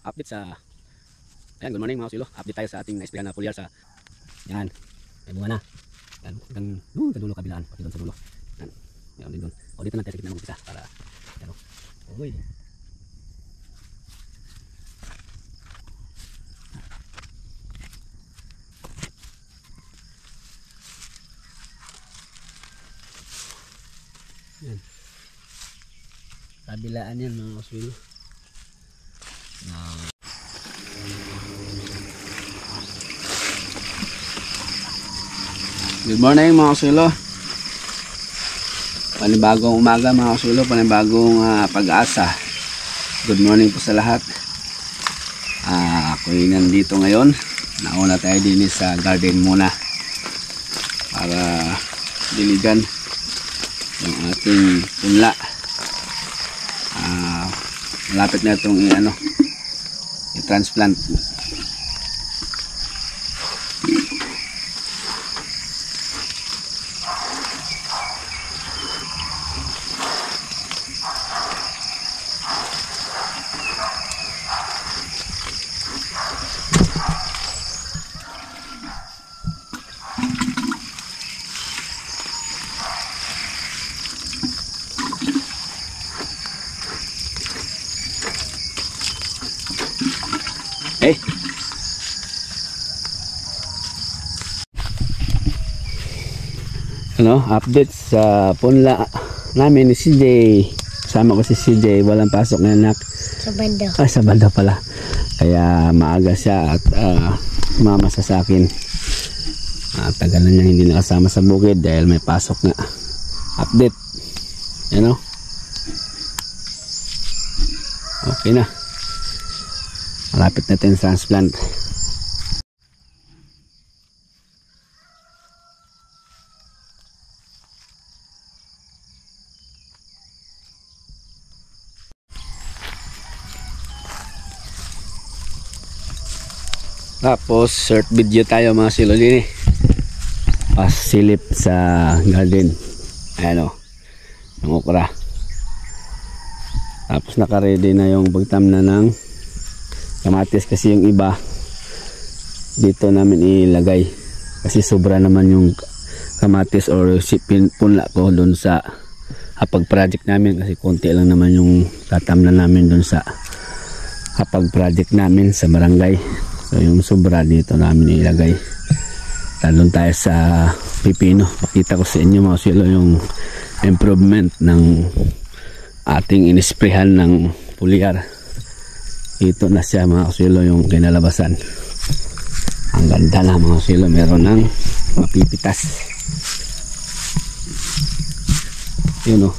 update sa ayan, good morning mga kasilo. Update tayo sa ating na-sprayan na foliar sa yan, may bunga na yan, hanggang doon sa dulo kabilaan, pati doon sa dulo yan, yan din doon. O dito lang tayo sa gitna mag-upisa para yan o, uy yan, kabilaan yan mga kasilo. Good morning mga kasilo. Panibagong umaga mga kasilo, panibagong pag-asa. Good morning po sa lahat. Ako'y nandito ngayon. Nauna tayo din sa garden muna para diligan yung ating punla. Malapit na itong i-transplant. Okay. Update sa punla namin ni CJ. Kasama ko si CJ, walang pasok na anak. Sa banda. Sa banda pala. Kaya maaga siya at sumama sa akin. Tagal na niya hindi nakasama sa bukid dahil may pasok nga. Update. Okay na. Malapit natin sa transplant. Tapos short video tayo mga silolini. Pasilip sa garden. Ayan o, yung okra. Tapos naka-ready na yung pagtam na ng kamatis kasi yung iba dito namin ilagay kasi sobra naman yung kamatis or punla ko doon sa hapag project namin kasi konti lang naman yung tatamnan namin doon sa hapag project namin sa barangay. So yung sobra dito namin ilagay. Talon tayo sa pipino. Pakita ko sa inyo mga silo yung improvement ng ating inisprehan ng foliar. Ito na siya mga kasilo yung kinalabasan. Ang ganda na mga kasilo, meron ng mapipitas. Yun o.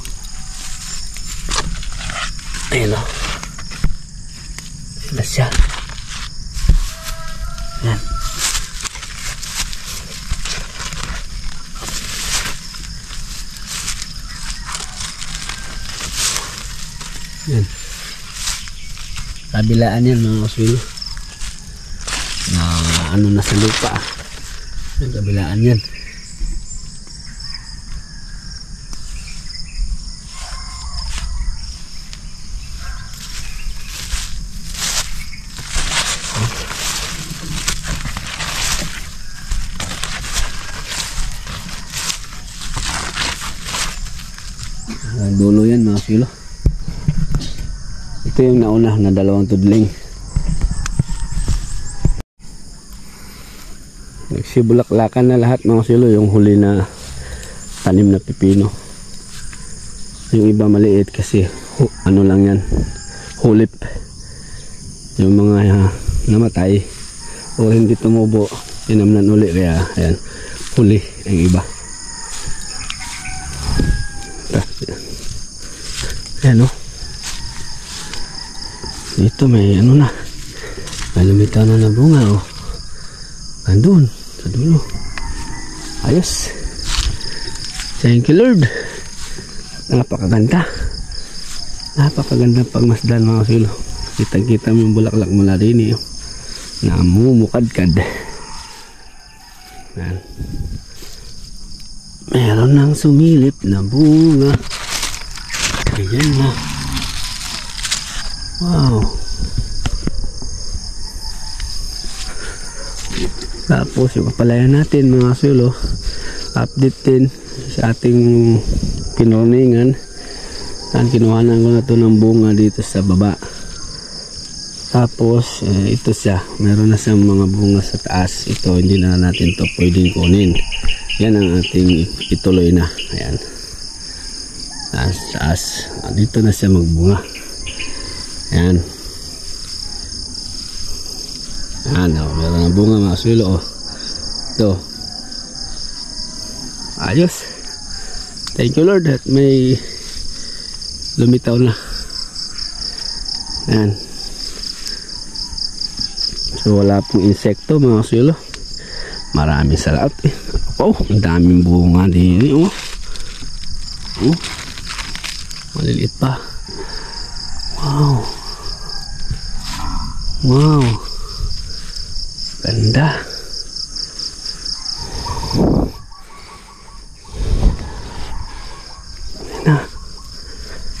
Ayun o. Ito na siya. Yan. Yan. Kabilaan yan mga kaswil na na sa lupa yung kabilaan yan. Dulo yan mga kaswil. Ito yung nauna na dalawang tudling. Nagsibulaklakan na lahat mga silo yung huli na tanim na pipino. Yung iba maliit kasi ano lang yan, hulip. Yung mga namatay o hindi tumubo, tinamnan uli kaya ayan, huli ang iba. Ayan o. Dito may na, may lumitaw na bunga o. Andun sa dulo. Ayos. Thank you Lord. Napakaganda. Napakaganda pagmasdan mga silo. Kita-kita mo yung bulaklak mula rin namumukadkad. Meron nang sumilip na bunga. Ayan na. Wow. Tapos yung kapalayan natin mga sulo, update din sa ating pinurningan. Kinuhanan ko na to ng bunga dito sa baba. Tapos ito siya, meron na siyang mga bunga sa taas. Ito hindi na natin to pwedeng kunin. Yan ang ating ituloy na. Ayan, taas. Dito na siya magbunga. Ayan. Meron na bunga mga sulo. Ito. Ayos. Thank you Lord at may lumitaw na. Ayan. So wala pong insekto mga sulo. Maraming salamat eh. Oh, ang daming bunga din. Maliliit pa. Wow. Ganda.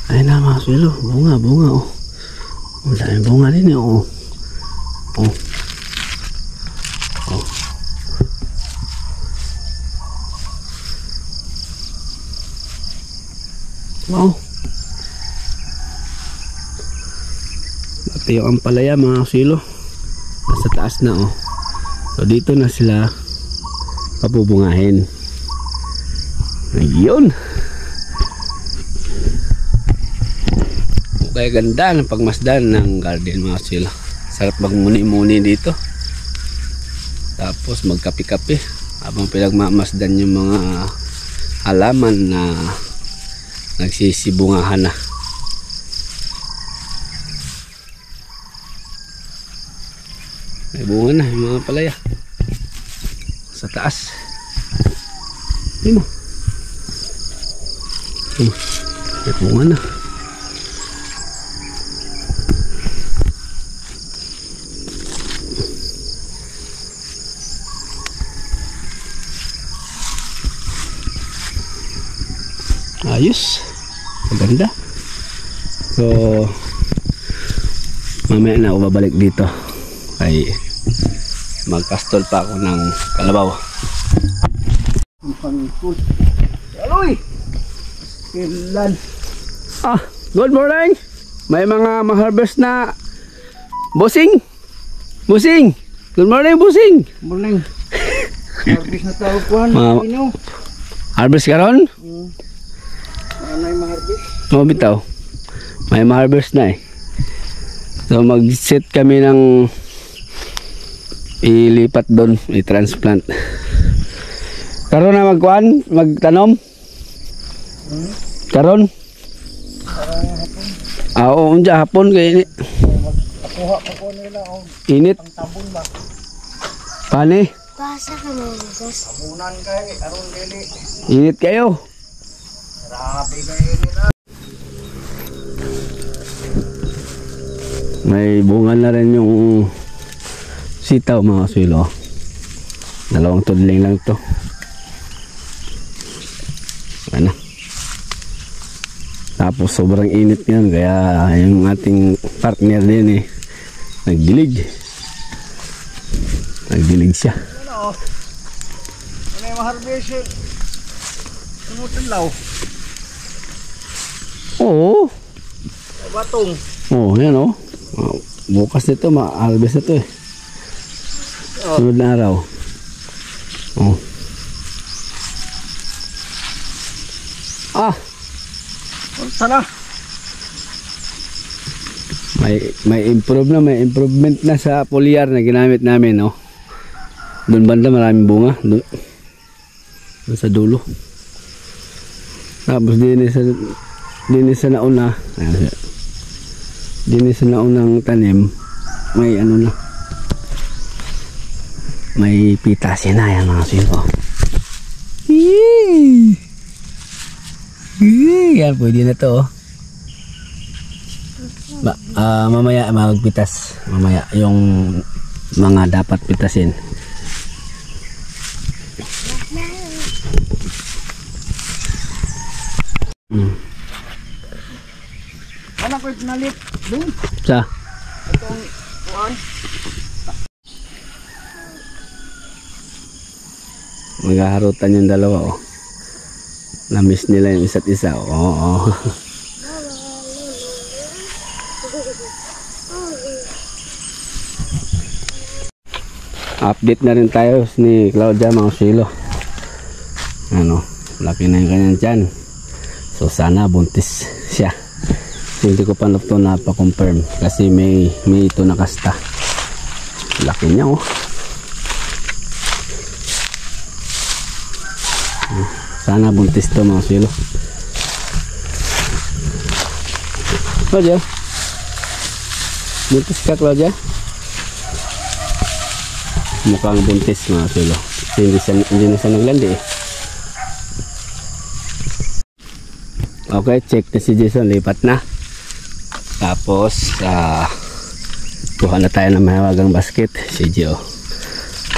Ayun na mga sulo. Bunga oh. Ang daming bunga din eh. Wow. Ito yung ampalaya mga silo. Nasa taas na oh. So dito na sila papubungahin. Ayun. Kaya ganda ng pagmasdan ng garden mga silo. Sarap magmuni-muni dito. Tapos magkape-kape habang pinagmamasdan yung mga halaman na nagsisibungahan na. May bunga na yung mga palaya sa taas. May bunga na. Ayos, maganda. So mamaya na ako babalik dito ay magkastol pa ako ng kalabaw. Aloy! Kailan? Good morning! May mga ma-harvest na Busing! Good morning Busing! Morning. Harvest na tao kuhan. Harvest ka ron? Ano yung ma-harvest? Bitaw. May ma-harvest na eh. So mag-set kami ng ilipat doon, i-transplant. Karon na magtanom? Karon? Oo, unja hapon kay init. Nakuha pa ko nila Init. ang tabon ba? Pani? Basa ka na lugas. Tabunan kay aron dili. Init kayo. Grabe kayo nila. May bunga na rin yung sitaw mga sulo. Dalawang tudling lang to. Ano? Tapos sobrang init yan kaya yung ating partner din eh nagdilig siya. Ano yung ma-harvest? Tumutunlaw. Oo. Batong. Oo, yan o. Bukas nito ma-harvest na to eh. Sunod na araw. Oh. Sana. May improvement na sa foliar na ginamit namin, no. Doon banda maraming bunga, doon sa dulo. Tapos din sa nauna, din sa naunang tanim, may ano na. May pitasin na yan mga silo. Yan, pwede na to. Mamaya magpitas. Mamaya yung mga dapat pitasin. Ano ko nalit? Doon. Sa? Itong kuan. Maghaharutan yung dalawa, oh. Na-miss nila yung isa't isa, oh. Oh. Update na rin tayo ni Claudia, mga silo. Ano, laki na yung kanyang tiyan. So sana buntis siya. So, hindi ko pa ito napakonfirm kasi may ito nakasta. Laki niya, oh. Sana buntis to, mga silo. Claudia, buntis ka, Claudia? Mukhang buntis, mga silo. Hindi na siya naglandi, eh. Okay, check na si Jason, lipat na. Tapos kuha na tayo ng mahiwagang basket. Si Gio,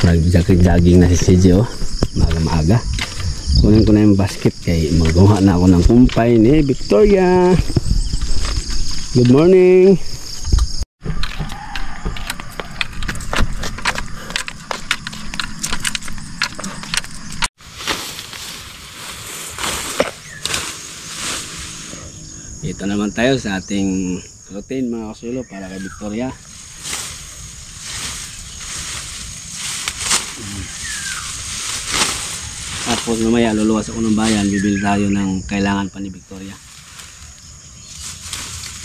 nag-jogging na si Gio, maaga. Kunin ko na yung basket kay magawa na ako ng kumpay ni Victoria. Good morning. Ito naman tayo sa ating routine, mga kasulo, para kay Victoria. Tapos mamaya luluwas ako ng bayan, bibili tayo ng kailangan pa ni Victoria.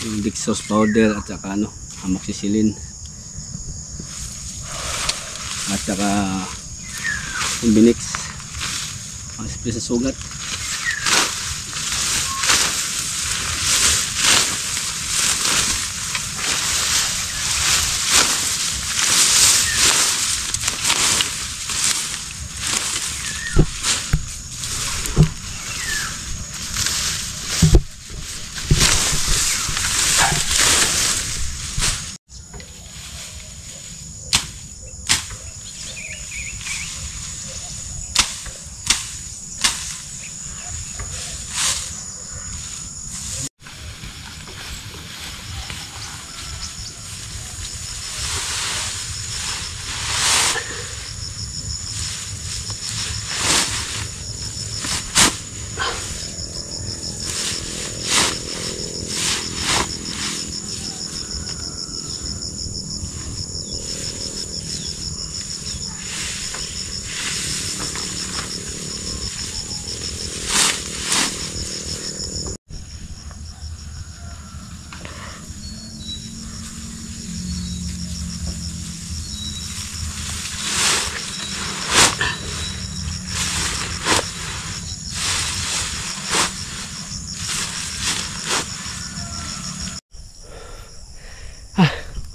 Yung Dixos powder at saka amoxicillin. At saka yung Binix, ang spray sa sugat.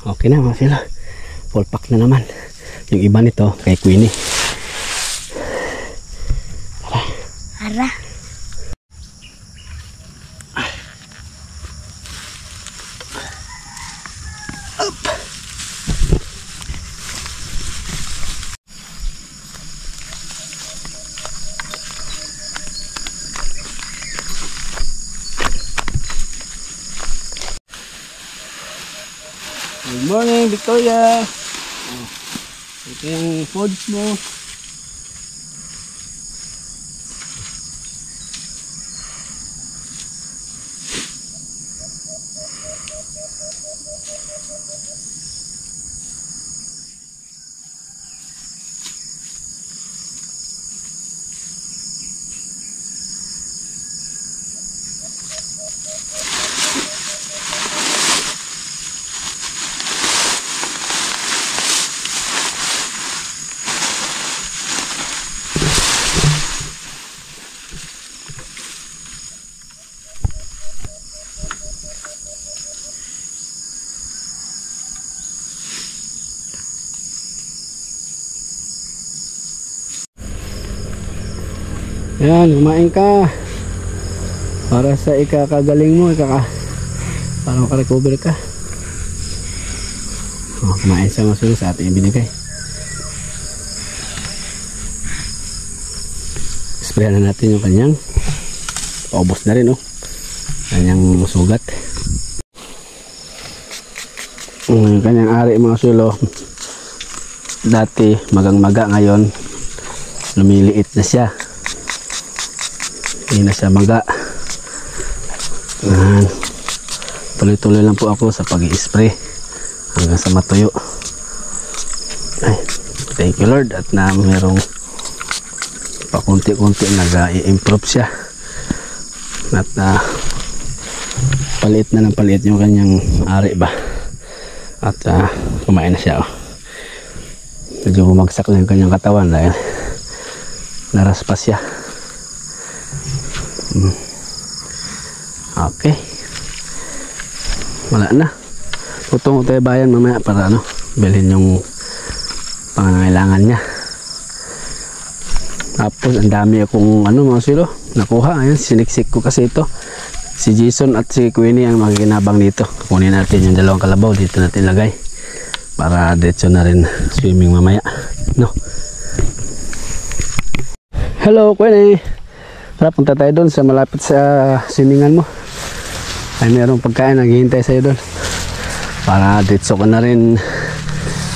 Okay na, mga sila. Full pack na naman. Yung iba nito kay Queenie. Ara. Good morning, Victoria. Ito yung foods mo. Yan, kumain ka para sa ikakagaling mo, para makarecover ka. Kumain sa masunod sa ating binigay. Sprayan na natin yung kanyang paubos na rin, kanyang sugat. Yung kanyang ari, mga sulo, dati magang-maga, ngayon lumiliit na siya. Hindi na siya maga. Tuloy-tuloy lang po ako sa pag-i-spray hanggang sa matuyo. Ay, thank you Lord at na merong pakunti-kunti nag-i-improve siya at paliit na ng paliit yung kanyang ari ba at kumain na siya. Medyo bumagsak na yung kanyang katawan dahil naraspas siya. Okay, wala na. Tutong tayo bayan mamaya para bilhin yung pangangailangan niya. Tapos ang dami akong mga silo nakuha. Ayan, siniksik ko kasi ito. Si Jason at si Queenie ang magiginabang dito. Kunin natin yung dalawang kalabaw, dito natin lagay para diretso na rin swimming mamaya, no? Hello Queenie, tara punta tayo doon sa malapit sa swimingan mo. Ay mayroong pagkain naghihintay sa'yo doon para diretso ka na rin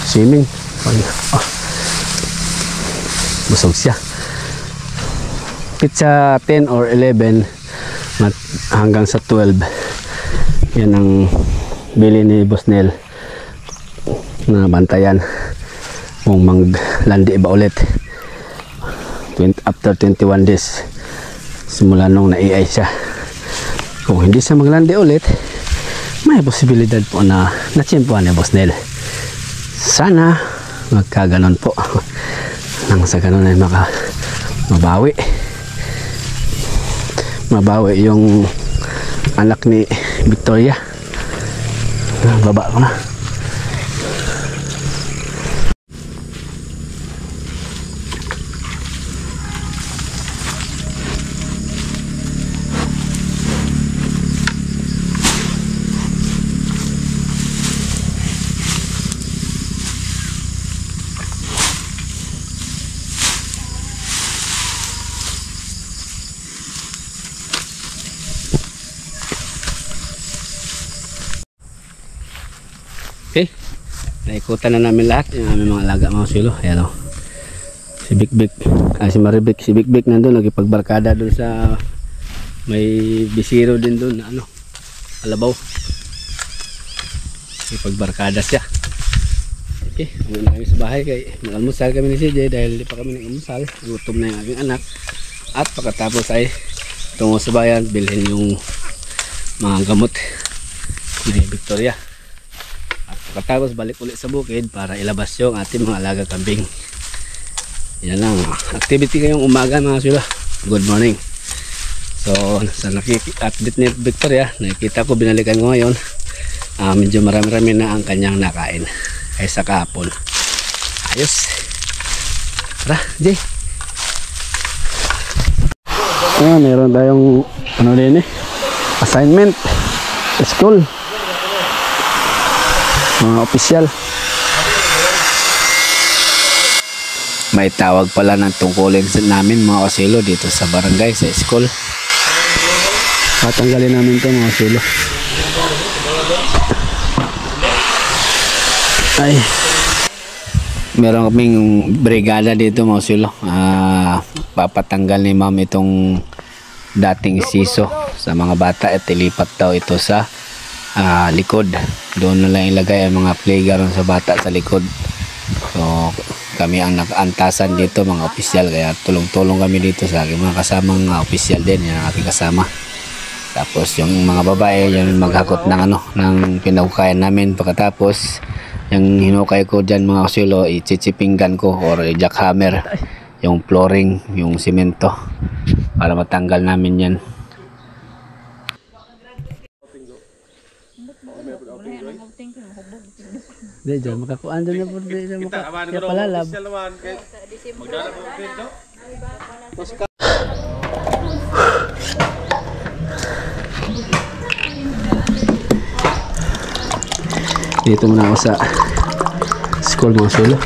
swimming. Busog siya. Pizza 10 or 11 hanggang sa 12. Yan ang bili ni Boss Nel na bantayan kung maglandi ba ulit after 21 days simula nung na-AI siya. Kung hindi siya maglandi ulit, may posibilidad po na natsyempuhan ni Boss Nel. Sana magkaganon po nang sa ganon ay mabawi yung anak ni Victoria. Baba ko na. Okay, naikutan na namin lahat yung aming mga alaga mga silo. Ayan o, si Big, si Maribik, si Big nandun nagipagbarkada dun sa may bisiro din dun na alabaw. Ipagbarkada siya. Okay, uwi na kami sa bahay kay mag-almusal kami ni CJ dahil di pa kami nag-almusal. Gutom na yung aking anak. At pagkatapos ay tungo sa bayan bilhin yung mga gamot ni Victoria. Pagkatapos balik ulit sa bukid para ilabas yung ating mga alaga kambing. Yan lang activity ngayong umaga mga sila. Good morning. So sa update ni Victoria, nakikita ko, binalikan ko ngayon, medyo marami-rami na ang kanyang nakain kaysa kahapon. Ayos. Tara Jay. Meron tayong din assignment sa school, mga opisyal. May tawag pala ng tungkulin namin mga kasilo dito sa barangay, sa school. Patanggalin namin ito mga kasilo. Ay, meron kaming brigada dito mga kasilo. Papatanggal ni ma'am itong dating siso sa mga bata at ilipat daw ito sa likod. Doon na lang ilagay ang mga playground sa bata sa likod. So kami ang nakaantasan dito mga opisyal, kaya tulong-tulong kami dito sa aking mga kasamang opisyal din, yan ang aking kasama. Tapos yung mga babae yan maghakot ng ng pinahukayan namin. Pagkatapos yung hinukay ko dyan mga kasilo, ichichipinggan ko or jackhammer yung flooring, yung simento para matanggal namin yan. Di dyan, makakuan dyan na po. Kaya palalab. Dito muna ako sa school mga silo.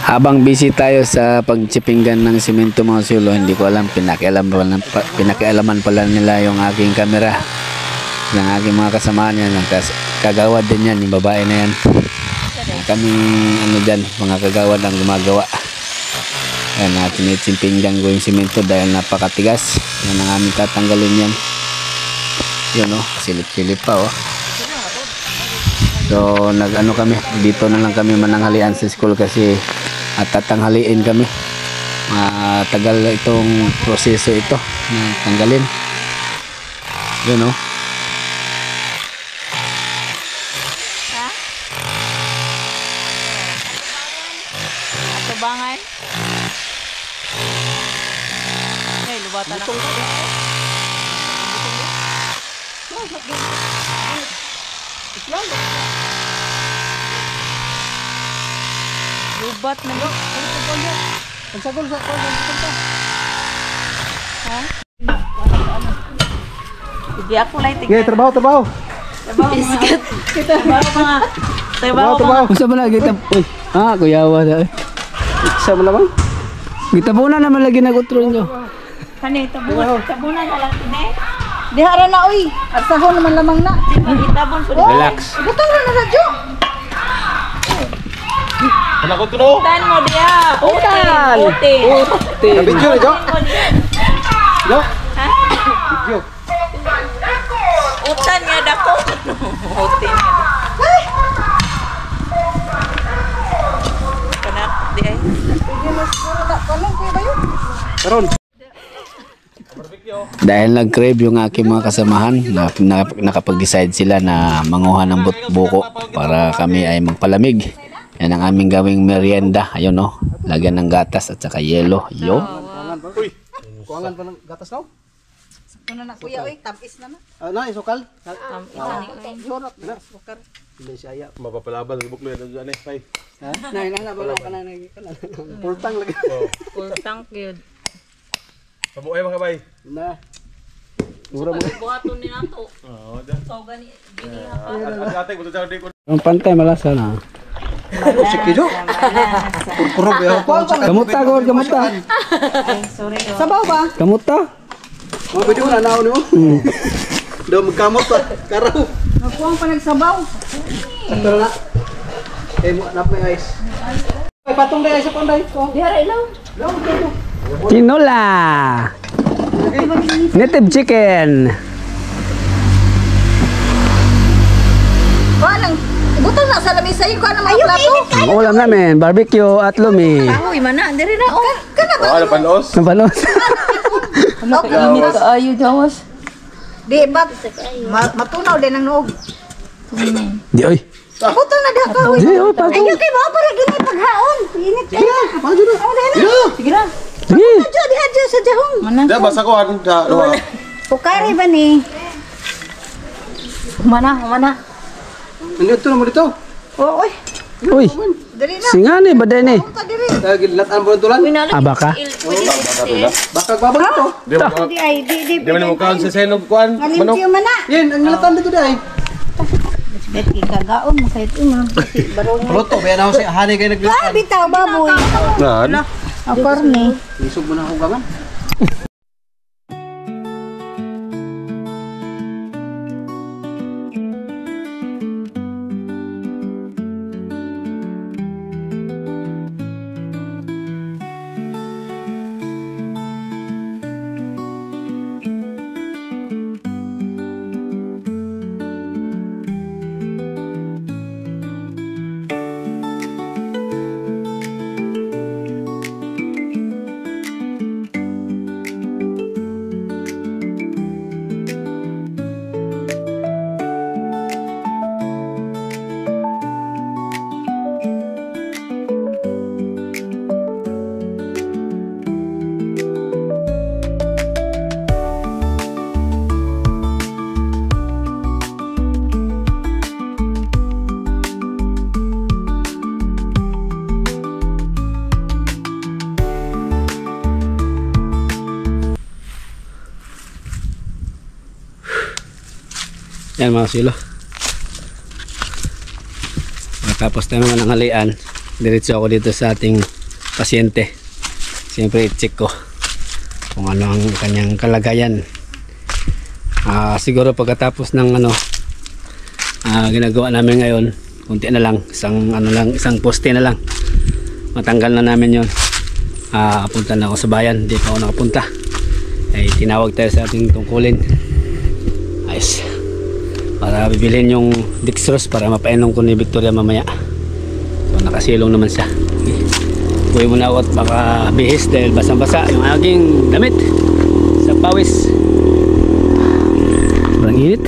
Habang busy tayo sa pagtsipinggan ng simento mga sulo, hindi ko alam, pinakialaman pala nila yung aking camera ng aking mga kasamahan yan. Kagawad din yan, yung babae na yan. Kaming ano dyan, mga kagawad ang gumagawa. Ayan, tinitsimpinggan ko yung simento dahil napakatigas. Yan ang aming tatanggalin yan. Yun o, silip-silip pa o. So nag-ano kami, dito na lang kami mananghalian sa school kasi at tatanghaliin kami. Matagal itong proseso ito na tanggalin. Yun o. Tubangan. Okay, lubatan ako. Lubat na lo. Pagsagol sa kwarta. Ha? Hindi ako lang tingnan. Okay, trabaho. Trabaho mga. Trabaho. Gusto mo na kita? Uy, kuyawa na. Isa mo lamang. Kita po na naman lagi nag-utro nyo. Kani, tabunan na lang tine. Dihara na uy. Arsahon naman lamang na. Itabon po. Relax. Butang na radyo. Utan mo dia. Utan. Utin. Video ni Jo. Jo. Ha? Video. Utan nga dako. Utin. Kanak di ay. Karon. Dahil nag-crave yung aking mga kasamahan, nakapag-decide sila na manguha ng buko para kami ay magpalamig. Yan ang aming gawing merienda. Ayun o, lagyan ng gatas at saka yelo. Yo. Uy. Kuangan pa ng gatas daw. Ano na kuya uy, tamis na na. Na isukal. Jorot na sukar. Hindi siya. Mapapalaban sa buklo yan dyan eh. Tay. Ha? Na bala ka na pultang lagi. Full tank yun. Pabuhay mga bay. Na. Mura mo. Buhaton ni nato. Oo, dyan. So gani gini Ate, gusto sa di ko. Ang pantay malasa na. Sige Jo. Kurkurog ya. Kamuta ko, kamuta. Ay, sorry. Sabaw ba? Kamuta. Oh, pwede mo na naon mo. Daw magkamot pa. Karaw. Magkuwang pa nagsabaw. Sakto na. Mo na pa guys. Ay patong dai sa panday ko. Dihara ilaw. Tinola. Native chicken. Kuha nang butang na sa lamisa yun. Kuha nang mga plato. Ang ulam namin, barbecue at lumi. Uy, mana. Diri na. Kana Oh, ano panos? Napalos. Init ka ayo jawas. Di ba? Matunaw din ang noob. Di oy. Butang na daka. Di oy, pato. Ayaw kay ba para gini paghaon. Init kayo. Paano na? Sige na. Sige. Adyo sa jahong. Mana? Diyan, basta ko ano sa luwa. Pukari ba ni? Mana? Ano ito naman dito? Oo, oy. Uy, Diri na. singani ba din eh? Punta diri. Latan mo tulan. Abaka. Bakag babag ito. Di ay, di. Di man mo kaon sa senog kuan. Manok. Ngalimtiyo man na. Yan, ang latan dito dai. Beti kagaon mo kahit una. Barong. Puluto, kaya na ako sa hanay kayo Ah, naglatan. bitaw baboy. Nan. Ang karne. Lisog mo na akong gaman. Yan mga silo. Tapos tayo naman ang halian. Diretso ako dito sa ating pasyente. Siyempre i-check ko kung ano ang kanyang kalagayan. Siguro pagkatapos ng ginagawa namin ngayon, kunti na lang, isang poste na lang, matanggal na namin yon. Punta na ako sa bayan, hindi pa ako nakapunta. Ay tinawag tayo sa ating tungkulin, ayos, para bibilhin yung dextrose para mapainom ko ni Victoria mamaya. So nakasilong naman siya. Uwi muna ako at baka bihis dahil basang-basa yung aking damit sa pawis. Sobrang init.